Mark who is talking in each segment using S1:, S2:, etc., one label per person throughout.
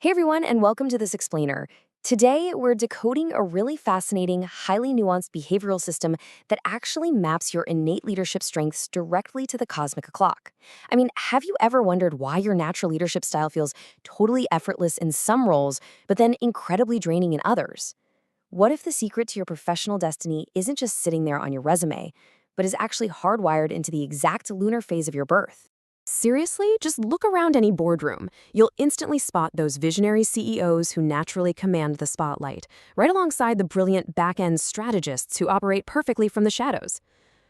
S1: Hey everyone, and welcome to this explainer. Today, we're decoding a really fascinating, highly nuanced behavioral system that actually maps your innate leadership strengths directly to the cosmic clock. I mean, have you ever wondered why your natural leadership style feels totally effortless in some roles, but then incredibly draining in others? What if the secret to your professional destiny isn't just sitting there on your resume, but is actually hardwired into the exact lunar phase of your birth?
S2: Seriously, just look around any boardroom. You'll instantly spot those visionary CEOs who naturally command the spotlight, right alongside the brilliant back-end strategists who operate perfectly from the shadows.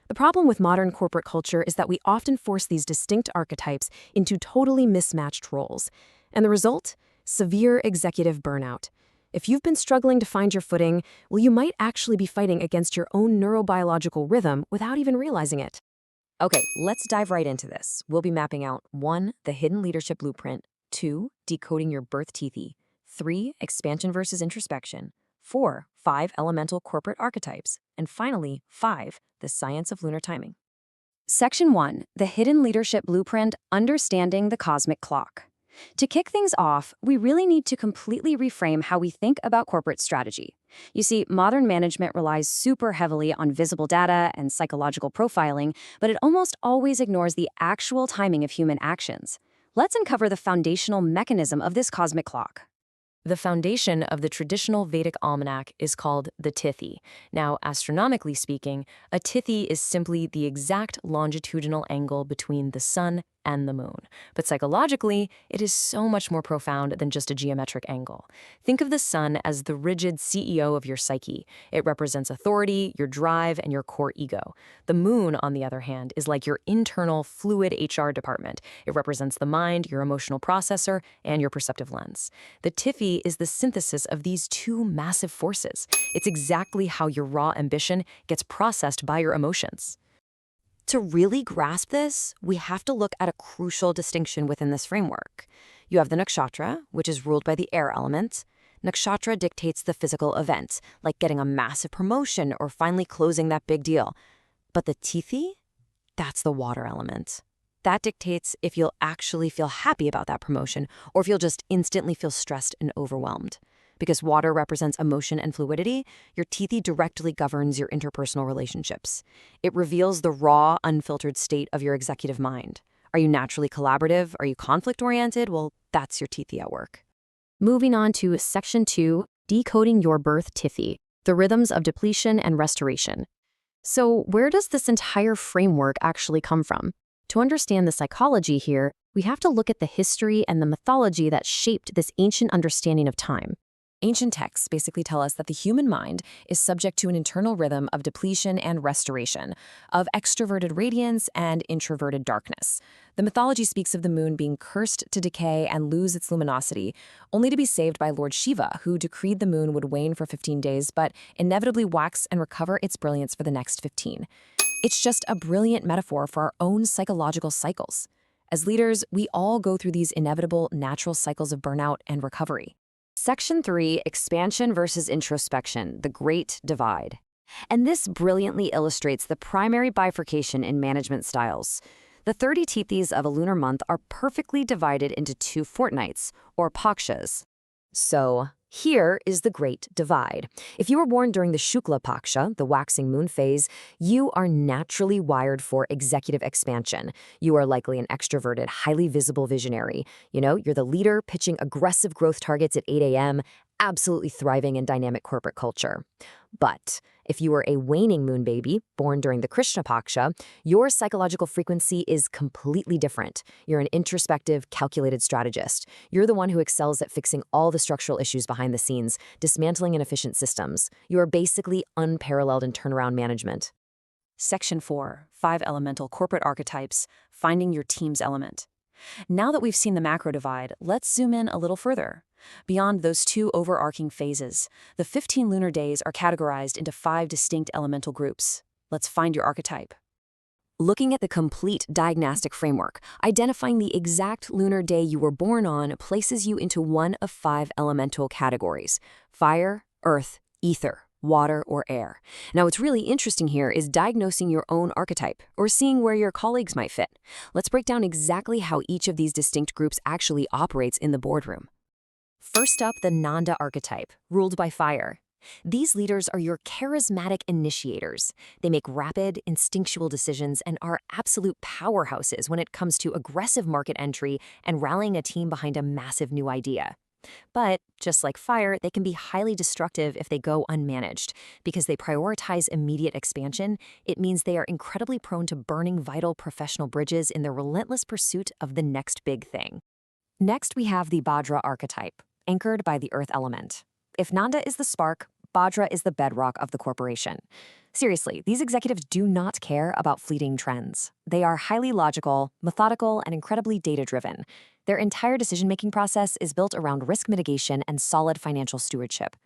S2: The problem with modern corporate culture is that we often force these distinct archetypes into totally mismatched roles. And the result? Severe executive burnout. If you've been struggling to find your footing, well, you might actually be fighting against your own neurobiological rhythm without even realizing it.
S1: Okay, let's dive right into this. We'll be mapping out 1. The hidden leadership blueprint, 2. Decoding your birth tithi, 3. Expansion versus introspection, 4. 5 elemental corporate archetypes, and finally, 5. The science of lunar timing. Section 1. The hidden leadership blueprint, understanding the cosmic clock. To kick things off, we really need to completely reframe how we think about corporate strategy. You see, modern management relies super heavily on visible data and psychological profiling, but it almost always ignores the actual timing of human actions. Let's uncover the foundational mechanism of this cosmic clock. The foundation of the traditional Vedic almanac is called the Tithi. Now, astronomically speaking, a Tithi is simply the exact longitudinal angle between the sun and the moon. But psychologically, it is so much more profound than just a geometric angle. Think of the sun as the rigid CEO of your psyche. It represents authority, your drive, and your core ego. The moon, on the other hand, is like your internal fluid HR department. It represents the mind, your emotional processor, and your perceptive lens. The Tithi is the synthesis of these two massive forces. It's exactly how your raw ambition gets processed by your emotions. To really grasp this, we have to look at a crucial distinction within this framework. You have the Nakshatra, which is ruled by the air element. Nakshatra dictates the physical event, like getting a massive promotion or finally closing that big deal. But the Tithi? That's the water element. That dictates if you'll actually feel happy about that promotion or if you'll just instantly feel stressed and overwhelmed. Because water represents emotion and fluidity, your Tithi directly governs your interpersonal relationships. It reveals the raw, unfiltered state of your executive mind. Are you naturally collaborative? Are you conflict-oriented? Well, that's your Tithi at work. Moving on to Section 2, Decoding Your Birth Tithi, the Rhythms of Depletion and Restoration. So where does this entire framework actually come from? To understand the psychology here, we have to look at the history and the mythology that shaped this ancient understanding of time. Ancient texts basically tell us that the human mind is subject to an internal rhythm of depletion and restoration, of extroverted radiance and introverted darkness. The mythology speaks of the moon being cursed to decay and lose its luminosity, only to be saved by Lord Shiva, who decreed the moon would wane for 15 days, but inevitably wax and recover its brilliance for the next 15. It's just a brilliant metaphor for our own psychological cycles. As leaders, we all go through these inevitable natural cycles of burnout and recovery. Section 3, Expansion versus Introspection, the Great Divide. And this brilliantly illustrates the primary bifurcation in management styles. The 30 tithis of a lunar month are perfectly divided into 2 fortnights, or pakshas. So, here is the Great Divide. If you were born during the Shukla Paksha, the waxing moon phase, you are naturally wired for executive expansion. You are likely an extroverted, highly visible visionary. You're the leader pitching aggressive growth targets at 8 a.m., absolutely thriving in dynamic corporate culture. But if you are a waning moon baby, born during the Krishna Paksha, your psychological frequency is completely different. You're an introspective, calculated strategist. You're the one who excels at fixing all the structural issues behind the scenes, dismantling inefficient systems. You are basically unparalleled in turnaround management. Section 4, 5 elemental corporate archetypes, finding your team's element. Now that we've seen the macro divide, let's zoom in a little further. Beyond those 2 overarching phases, the 15 lunar days are categorized into 5 distinct elemental groups. Let's find your archetype. Looking at the complete diagnostic framework, identifying the exact lunar day you were born on places you into one of 5 elemental categories: fire, earth, ether, water, or air. Now, what's really interesting here is diagnosing your own archetype, or seeing where your colleagues might fit. Let's break down exactly how each of these distinct groups actually operates in the boardroom. First up, the Nanda archetype, ruled by fire. These leaders are your charismatic initiators. They make rapid, instinctual decisions and are absolute powerhouses when it comes to aggressive market entry and rallying a team behind a massive new idea. But, just like fire, they can be highly destructive if they go unmanaged. Because they prioritize immediate expansion, it means they are incredibly prone to burning vital professional bridges in their relentless pursuit of the next big thing. Next, we have the Bhadra archetype, anchored by the earth element. If Nanda is the spark, Bhadra is the bedrock of the corporation. Seriously, these executives do not care about fleeting trends. They are highly logical, methodical, and incredibly data-driven. Their entire decision-making process is built around risk mitigation and solid financial stewardship.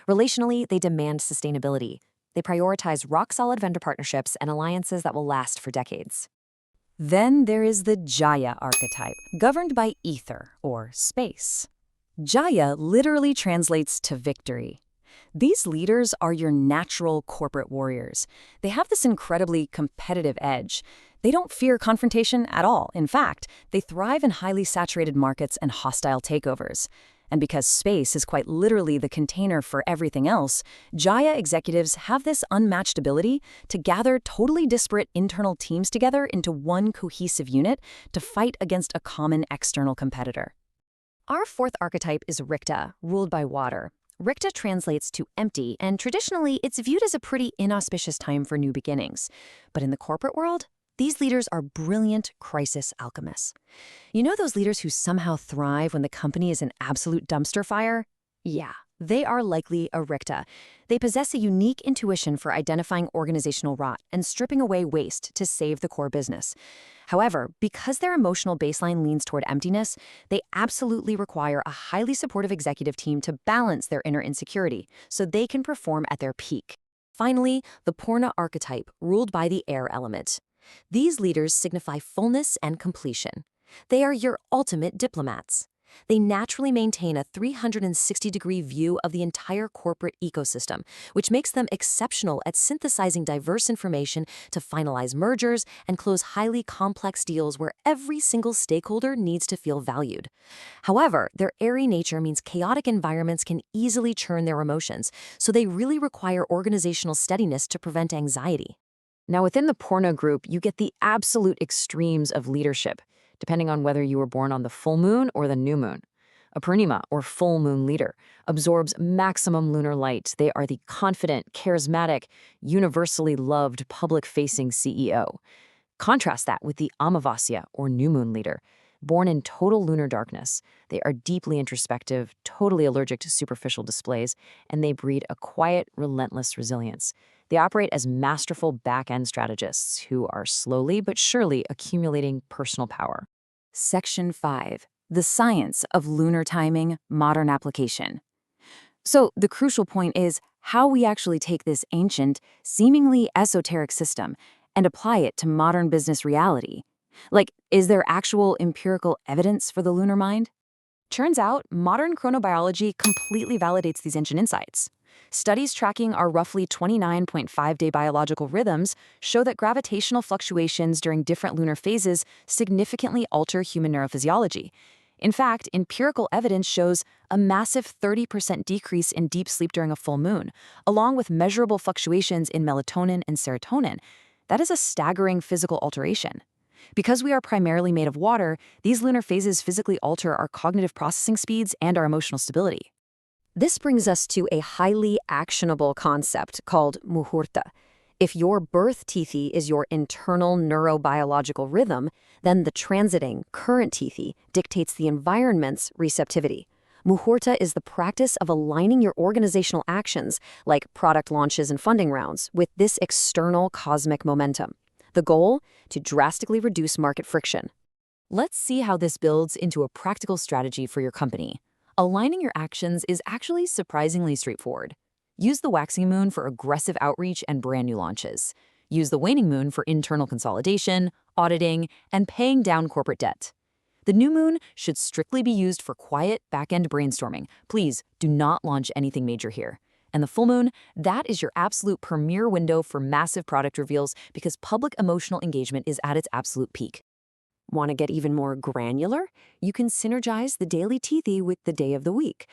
S1: Relationally, they demand sustainability. They prioritize rock-solid vendor partnerships and alliances that will last for decades.
S3: Then there is the Jaya archetype, governed by ether, or space. Jaya literally translates to victory. These leaders are your natural corporate warriors. They have this incredibly competitive edge. They don't fear confrontation at all. In fact, they thrive in highly saturated markets and hostile takeovers. And because space is quite literally the container for everything else, Jaya executives have this unmatched ability to gather totally disparate internal teams together into one cohesive unit to fight against a common external competitor.
S1: Our fourth archetype is Rikta, ruled by water. Rikta translates to empty, and traditionally it's viewed as a pretty inauspicious time for new beginnings. But in the corporate world, these leaders are brilliant crisis alchemists. You know those leaders who somehow thrive when the company is an absolute dumpster fire? Yeah, they are likely a Rikta. They possess a unique intuition for identifying organizational rot and stripping away waste to save the core business. However, because their emotional baseline leans toward emptiness, they absolutely require a highly supportive executive team to balance their inner insecurity so they can perform at their peak. Finally, the Poorna archetype, ruled by the air element. These leaders signify fullness and completion. They are your ultimate diplomats. They naturally maintain a 360-degree view of the entire corporate ecosystem, which makes them exceptional at synthesizing diverse information to finalize mergers and close highly complex deals where every single stakeholder needs to feel valued. However, their airy nature means chaotic environments can easily churn their emotions, so they really require organizational steadiness to prevent anxiety. Now, within the Poorna group, you get the absolute extremes of leadership, depending on whether you were born on the full moon or the new moon. A Purnima, or full moon leader, absorbs maximum lunar light. They are the confident, charismatic, universally loved, public-facing CEO. Contrast that with the Amavasya, or new moon leader. Born in total lunar darkness, they are deeply introspective, totally allergic to superficial displays, and they breed a quiet, relentless resilience. They operate as masterful back-end strategists who are slowly but surely accumulating personal power.
S3: Section 5. The Science of Lunar Timing, Modern Application. So the crucial point is how we actually take this ancient, seemingly esoteric system and apply it to modern business reality. Like, is there actual empirical evidence for the lunar mind? Turns out, modern chronobiology completely validates these ancient insights. Studies tracking our roughly 29.5-day biological rhythms show that gravitational fluctuations during different lunar phases significantly alter human neurophysiology. In fact, empirical evidence shows a massive 30% decrease in deep sleep during a full moon, along with measurable fluctuations in melatonin and serotonin. That is a staggering physical alteration. Because we are primarily made of water, these lunar phases physically alter our cognitive processing speeds and our emotional stability.
S2: This brings us to a highly actionable concept called muhurta. If your birth tithi is your internal neurobiological rhythm, then the transiting current tithi dictates the environment's receptivity. Muhurta is the practice of aligning your organizational actions, like product launches and funding rounds, with this external cosmic momentum. The goal? To drastically reduce market friction.
S1: Let's see how this builds into a practical strategy for your company. Aligning your actions is actually surprisingly straightforward. Use the waxing moon for aggressive outreach and brand new launches. Use the waning moon for internal consolidation, auditing, and paying down corporate debt. The new moon should strictly be used for quiet, back-end brainstorming. Please do not launch anything major here. And the full moon, that is your absolute premier window for massive product reveals because public emotional engagement is at its absolute peak. Want to get even more granular? You can synergize the daily Tithi with the day of the week.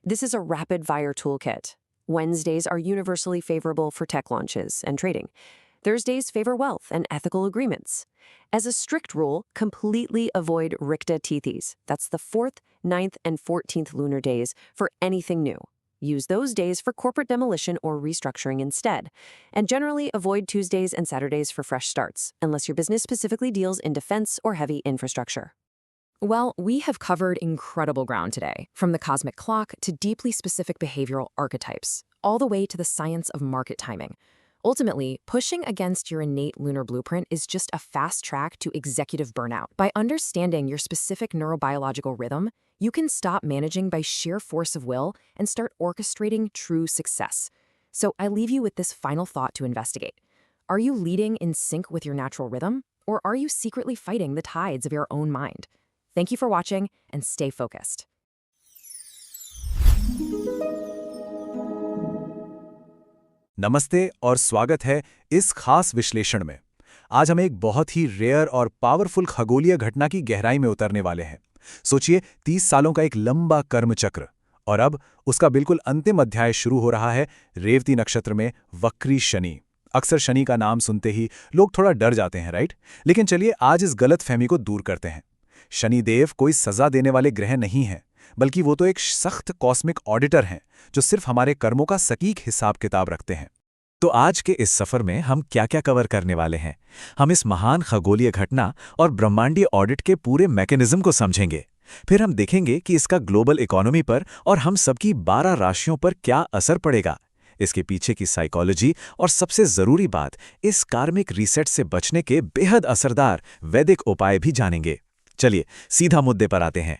S1: This is a rapid-fire toolkit. Wednesdays are universally favorable for tech launches and trading. Thursdays favor wealth and ethical agreements. As a strict rule, completely avoid Rikta Tithis. That's the 4th, 9th, and 14th lunar days for anything new. Use those days for corporate demolition or restructuring instead. And generally avoid Tuesdays and Saturdays for fresh starts, unless your business specifically deals in defense or heavy infrastructure.
S2: Well, we have covered incredible ground today, from the cosmic clock to deeply specific behavioral archetypes, all the way to the science of market timing. Ultimately, pushing against your innate lunar blueprint is just a fast track to executive burnout. By understanding your specific neurobiological rhythm, you can stop managing by sheer force of will and start orchestrating true success. So I leave you with this final thought to investigate. Are you leading in sync with your natural rhythm, or are you secretly fighting the tides of your own mind? Thank you for watching, and stay focused.
S4: नमस्ते और स्वागत है इस खास विश्लेषण में। आज हम एक बहुत ही रेयर और पावरफुल खगोलीय घटना की गहराई में उतरने वाले हैं। सोचिए 30 सालों का एक लंबा कर्म चक्र, और अब उसका बिल्कुल अंतिम अध्याय शुरू हो रहा है रेवती नक्षत्र में वक्री शनि। अक्सर शनि का नाम सुनते ही लोग थोड़ा डर जाते हैं, राइट? लेकिन चलिए आज इस गलतफहमी को दूर करते हैं। शनिदेव कोई सजा देने वाले ग्रह नहीं हैं, बल्कि वो तो एक सख्त कॉस्मिक ऑडिटर हैं जो सिर्फ हमारे कर्मों का सटीक हिसाब किताब रखते हैं। तो आज के इस सफर में हम क्या-क्या कवर करने वाले हैं? हम इस महान खगोलीय घटना और ब्रह्मांडीय ऑडिट के पूरे मैकेनिज्म को समझेंगे। फिर हम देखेंगे कि इसका ग्लोबल इकोनॉमी पर और हम सबकी 12 राशियों पर क्या असर पड़ेगा, इसके पीछे की साइकोलॉजी, और सबसे जरूरी बात, इस कार्मिक रीसेट से बचने के बेहद असरदार वैदिक उपाय भी जानेंगे। चलिए सीधा मुद्दे पर आते हैं।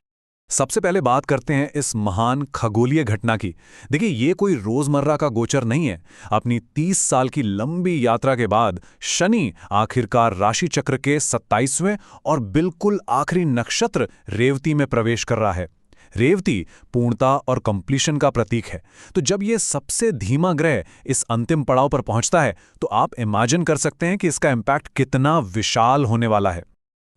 S4: सबसे पहले बात करते हैं इस महान खगोलीय घटना की। देखिए, ये कोई रोजमर्रा का गोचर नहीं है। अपनी 30 साल की लंबी यात्रा के बाद शनि आखिरकार राशि चक्र के 27वें और बिल्कुल आखिरी नक्षत्र रेवती में प्रवेश कर रहा है। रेवती पूर्णता और कंप्लीशन का प्रतीक है। तो जब ये सबसे धीमा ग्रह इस अंतिम पड़ाव पर पहुंचता है, तो आप इमेजिन कर सकते हैं कि इसका इम्पैक्ट कितना विशाल होने वाला है।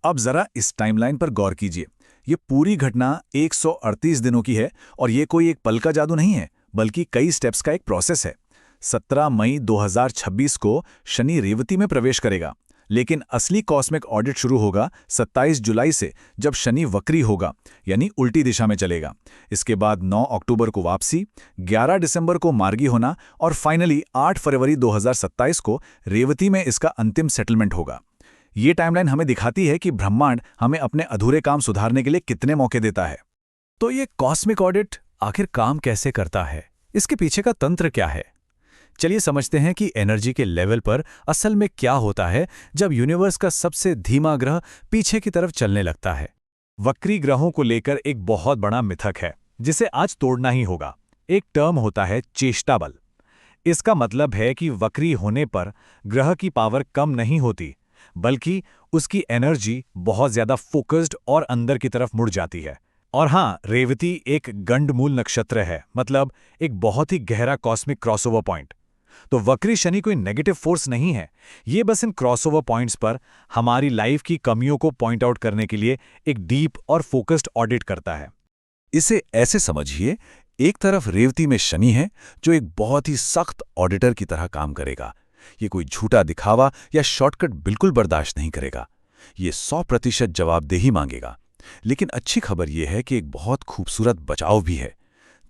S4: अब जरा इस टाइमलाइन पर गौर कीजिए। ये पूरी घटना 138 दिनों की है, और ये कोई एक पल का जादू नहीं है, बल्कि कई स्टेप्स का एक प्रोसेस है। 17 मई 2026 को शनि रेवती में प्रवेश करेगा, लेकिन असली कॉस्मिक ऑडिट शुरू होगा 27 जुलाई से, जब शनि वक्री होगा, यानी उल्टी दिशा में चलेगा। इसके बाद 9 अक्टूबर को वापसी, 11 दिसंबर को मार्गी होना, और फाइनली 8 फरवरी 2027 को रेवती में इसका अंतिम सेटलमेंट होगा। ये टाइमलाइन हमें दिखाती है कि ब्रह्मांड हमें अपने अधूरे काम सुधारने के लिए कितने मौके देता है। तो ये कॉस्मिक ऑडिट आखिर काम कैसे करता है? इसके पीछे का तंत्र क्या है? चलिए समझते हैं कि एनर्जी के लेवल पर असल में क्या होता है जब यूनिवर्स का सबसे धीमा ग्रह पीछे की तरफ चलने लगता है। वक्री ग्रहों को लेकर एक बहुत बड़ा मिथक है, जिसे आज तोड़ना ही होगा। एक टर्म होता है चेष्टा बल। इसका मतलब है कि वक्री होने पर ग्रह की पावर कम नहीं होती, बल्कि उसकी एनर्जी बहुत ज्यादा फोकस्ड और अंदर की तरफ मुड़ जाती है। और हाँ, रेवती एक गंडमूल नक्षत्र है, मतलब एक बहुत ही गहरा कॉस्मिक क्रॉसओवर पॉइंट। तो वक्री शनि कोई नेगेटिव फोर्स नहीं है, ये बस इन क्रॉसओवर पॉइंट्स पर हमारी लाइफ की कमियों को पॉइंट आउट करने के लिए एक डीप और फोकस्ड ऑडिट करता है। इसे ऐसे समझिए, एक तरफ रेवती में शनि है जो एक बहुत ही सख्त ऑडिटर की तरह काम करेगा। ये कोई झूठा दिखावा या शॉर्टकट बिल्कुल बर्दाश्त नहीं करेगा। ये 100% जवाबदेही मांगेगा। लेकिन अच्छी खबर यह है कि एक बहुत खूबसूरत बचाव भी है।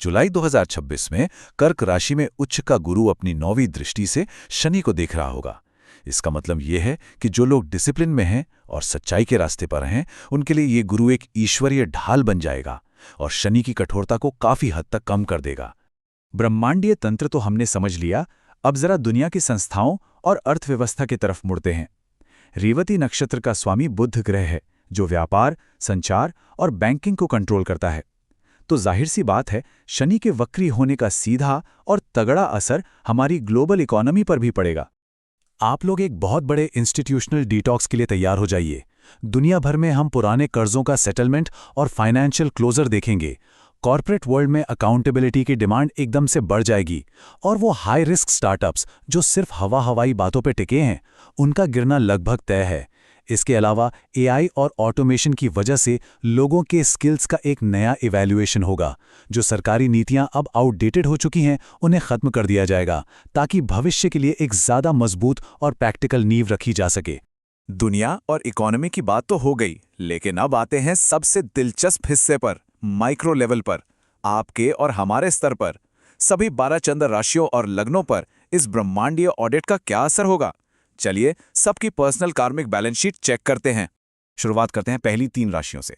S4: जुलाई 2026 में कर्क राशि में उच्च का गुरु अपनी 9वीं दृष्टि से शनि को देख रहा होगा। इसका मतलब यह है कि जो लोग डिसिप्लिन में हैं और सच्चाई के रास्ते पर हैं, उनके लिए ये गुरु एक ईश्वरीय ढाल बन जाएगा और शनि की कठोरता को काफी हद तक कम कर देगा। ब्रह्मांडीय तंत्र तो हमने समझ लिया, अब जरा दुनिया की संस्थाओं और अर्थव्यवस्था की तरफ मुड़ते हैं। रेवती नक्षत्र का स्वामी बुध ग्रह है, जो व्यापार, संचार और बैंकिंग को कंट्रोल करता है। तो जाहिर सी बात है, शनि के वक्री होने का सीधा और तगड़ा असर हमारी ग्लोबल इकोनॉमी पर भी पड़ेगा। आप लोग एक बहुत बड़े इंस्टीट्यूशनल डिटॉक्स के लिए तैयार हो जाइए। दुनिया भर में हम पुराने कर्जों का सेटलमेंट और फाइनेंशियल क्लोजर देखेंगे। कॉर्पोरेट वर्ल्ड में अकाउंटेबिलिटी की डिमांड एकदम से बढ़ जाएगी, और वो हाई रिस्क स्टार्टअप्स जो सिर्फ हवाई बातों पे टिके हैं, उनका गिरना लगभग तय है। इसके अलावा एआई और ऑटोमेशन की वजह से लोगों के स्किल्स का एक नया इवैल्यूएशन होगा। जो सरकारी नीतियां अब आउटडेटेड हो चुकी हैं, उन्हें खत्म कर दिया जाएगा ताकि भविष्य के लिए एक ज़्यादा मजबूत और प्रैक्टिकल नींव रखी जा सके। दुनिया और इकोनॉमी की बात तो हो गई, लेकिन अब आते हैं सबसे दिलचस्प हिस्से पर, माइक्रो लेवल पर, आपके और हमारे स्तर पर। सभी 12 चंद्र राशियों और लग्नों पर इस ब्रह्मांडीय ऑडिट का क्या असर होगा? चलिए सबकी पर्सनल कार्मिक बैलेंस शीट चेक करते हैं। शुरुआत करते हैं पहली 3 राशियों से।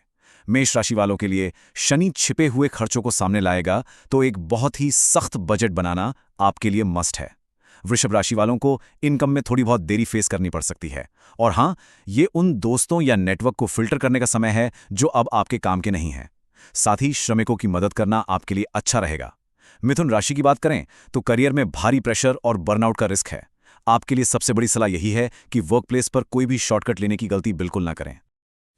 S4: मेष राशि वालों के लिए शनि छिपे हुए खर्चों को सामने लाएगा, तो एक बहुत ही सख्त बजट बनाना आपके लिए मस्ट है। वृषभ राशि वालों को इनकम में थोड़ी बहुत देरी फेस करनी पड़ सकती है, और हाँ, ये उन दोस्तों या नेटवर्क को फिल्टर करने का समय है जो अब आपके काम के नहीं हैं। साथ ही श्रमिकों की मदद करना आपके लिए अच्छा रहेगा। मिथुन राशि की बात करें तो करियर में भारी प्रेशर और बर्नआउट का रिस्क है। आपके लिए सबसे बड़ी सलाह यही है कि वर्कप्लेस पर कोई भी शॉर्टकट लेने की गलती बिल्कुल ना करें।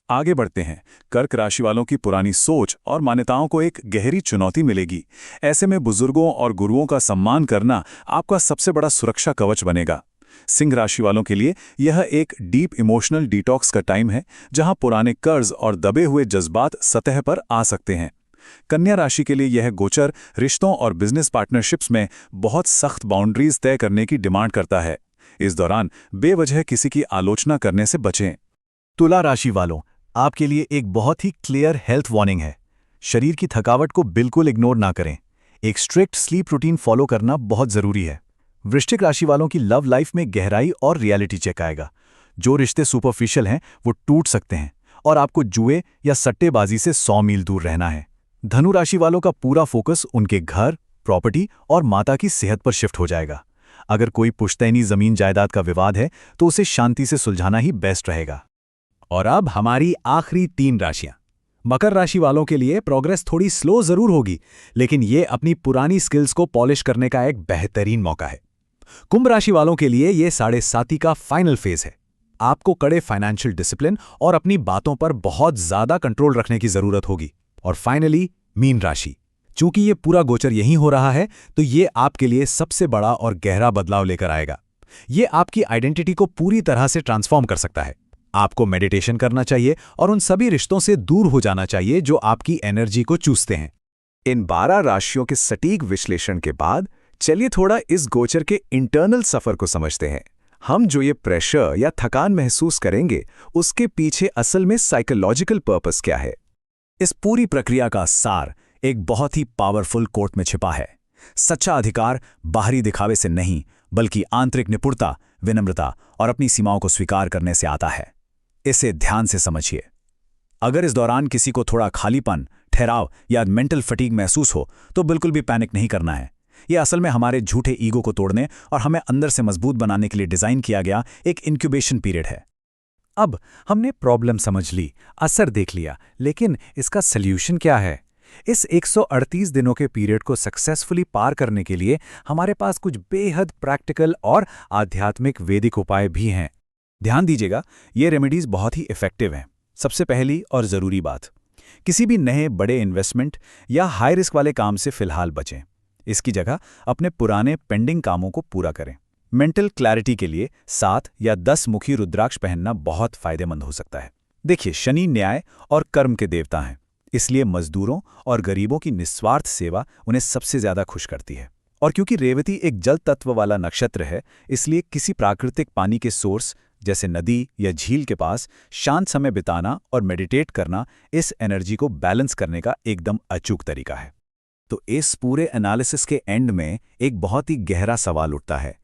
S4: आगे बढ़ते हैं। कर्क राशि वालों की पुरानी सोच और मान्यताओं को एक गहरी चुनौती मिलेगी। ऐसे में बुजुर्गों और गुरुओं का सम्मान करना आपका सबसे बड़ा सुरक्षा कवच बनेगा। सिंह राशि वालों के लिए यह एक डीप इमोशनल डिटॉक्स का टाइम है, जहां पुराने कर्ज और दबे हुए जज्बात सतह पर आ सकते हैं। कन्या राशि के लिए यह गोचर रिश्तों और बिजनेस पार्टनरशिप्स में बहुत सख्त बाउंड्रीज तय करने की डिमांड करता है। इस दौरान बेवजह किसी की आलोचना करने से बचें। तुला राशि वालों, आपके लिए एक बहुत ही क्लियर हेल्थ वार्निंग है। शरीर की थकावट को बिल्कुल इग्नोर ना करें। एक स्ट्रिक्ट स्लीप रूटीन फॉलो करना बहुत जरूरी है। वृश्चिक राशि वालों की लव लाइफ में गहराई और रियलिटी चेक आएगा। जो रिश्ते सुपरफिशियल हैं वो टूट सकते हैं, और आपको जुए या सट्टेबाजी से 100 मील दूर रहना है। धनु राशि वालों का पूरा फोकस उनके घर, प्रॉपर्टी और माता की सेहत पर शिफ्ट हो जाएगा। अगर कोई पुश्तैनी जमीन जायदाद का विवाद है तो उसे शांति से सुलझाना ही बेस्ट रहेगा। और अब हमारी आखिरी 3 राशियां। मकर राशि वालों के लिए प्रोग्रेस थोड़ी स्लो जरूर होगी, लेकिन ये अपनी पुरानी स्किल्स को पॉलिश करने का एक बेहतरीन मौका है। कुंभ राशि वालों के लिए ये 7.5 का फाइनल फेज है। आपको कड़े फाइनेंशियल डिसिप्लिन और अपनी बातों पर बहुत ज्यादा कंट्रोल रखने की जरूरत होगी। और फाइनली मीन राशि, चूंकि ये पूरा गोचर यहीं हो रहा है, तो ये आपके लिए सबसे बड़ा और गहरा बदलाव लेकर आएगा। ये आपकी आइडेंटिटी को पूरी तरह से ट्रांसफॉर्म कर सकता है। आपको मेडिटेशन करना चाहिए और उन सभी रिश्तों से दूर हो जाना चाहिए जो आपकी एनर्जी को चूसते हैं। इन 12 राशियों के सटीक विश्लेषण के बाद चलिए थोड़ा इस गोचर के इंटरनल सफर को समझते हैं। हम जो ये प्रेशर या थकान महसूस करेंगे, उसके पीछे असल में साइकोलॉजिकल पर्पस क्या है? इस पूरी प्रक्रिया का सार एक बहुत ही पावरफुल कोट में छिपा है। सच्चा अधिकार बाहरी दिखावे से नहीं, बल्कि आंतरिक निपुणता, विनम्रता और अपनी सीमाओं को स्वीकार करने से आता है। इसे ध्यान से समझिए। अगर इस दौरान किसी को थोड़ा खालीपन, ठहराव या मेंटल फटीग महसूस हो, तो बिल्कुल भी पैनिक नहीं करना है। यह असल में हमारे झूठे ईगो को तोड़ने और हमें अंदर से मजबूत बनाने के लिए डिजाइन किया गया एक इंक्यूबेशन पीरियड है। अब हमने प्रॉब्लम समझ ली, असर देख लिया, लेकिन इसका सल्यूशन क्या है? इस 138 दिनों के पीरियड को सक्सेसफुली पार करने के लिए हमारे पास कुछ बेहद प्रैक्टिकल और आध्यात्मिक वैदिक उपाय भी हैं। ध्यान दीजिएगा, ये रेमेडीज बहुत ही इफेक्टिव हैं। सबसे पहली और ज़रूरी बात, किसी भी नए बड़े इन्वेस्टमेंट या हाई रिस्क वाले काम से फिलहाल बचें। इसकी जगह अपने पुराने पेंडिंग कामों को पूरा करें। मेंटल क्लैरिटी के लिए 7 या 10 मुखी रुद्राक्ष पहनना बहुत फायदेमंद हो सकता है। देखिए, शनि न्याय और कर्म के देवता हैं, इसलिए मजदूरों और गरीबों की निस्वार्थ सेवा उन्हें सबसे ज्यादा खुश करती है। और क्योंकि रेवती एक जल तत्व वाला नक्षत्र है, इसलिए किसी प्राकृतिक पानी के सोर्स जैसे नदी या झील के पास शांत समय बिताना और मेडिटेट करना इस एनर्जी को बैलेंस करने का एकदम अचूक तरीका है। तो इस पूरे एनालिसिस के एंड में एक बहुत ही गहरा सवाल उठता है,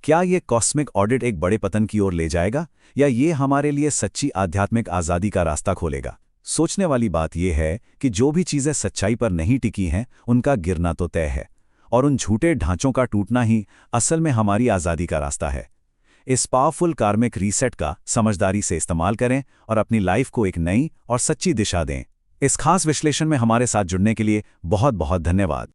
S4: क्या ये कॉस्मिक ऑडिट एक बड़े पतन की ओर ले जाएगा, या ये हमारे लिए सच्ची आध्यात्मिक आज़ादी का रास्ता खोलेगा? सोचने वाली बात यह है कि जो भी चीज़ें सच्चाई पर नहीं टिकी हैं, उनका गिरना तो तय है, और उन झूठे ढांचों का टूटना ही असल में हमारी आज़ादी का रास्ता है। इस पावरफुल कार्मिक रीसेट का समझदारी से इस्तेमाल करें और अपनी लाइफ को एक नई और सच्ची दिशा दें। इस खास विश्लेषण में हमारे साथ जुड़ने के लिए बहुत बहुत धन्यवाद।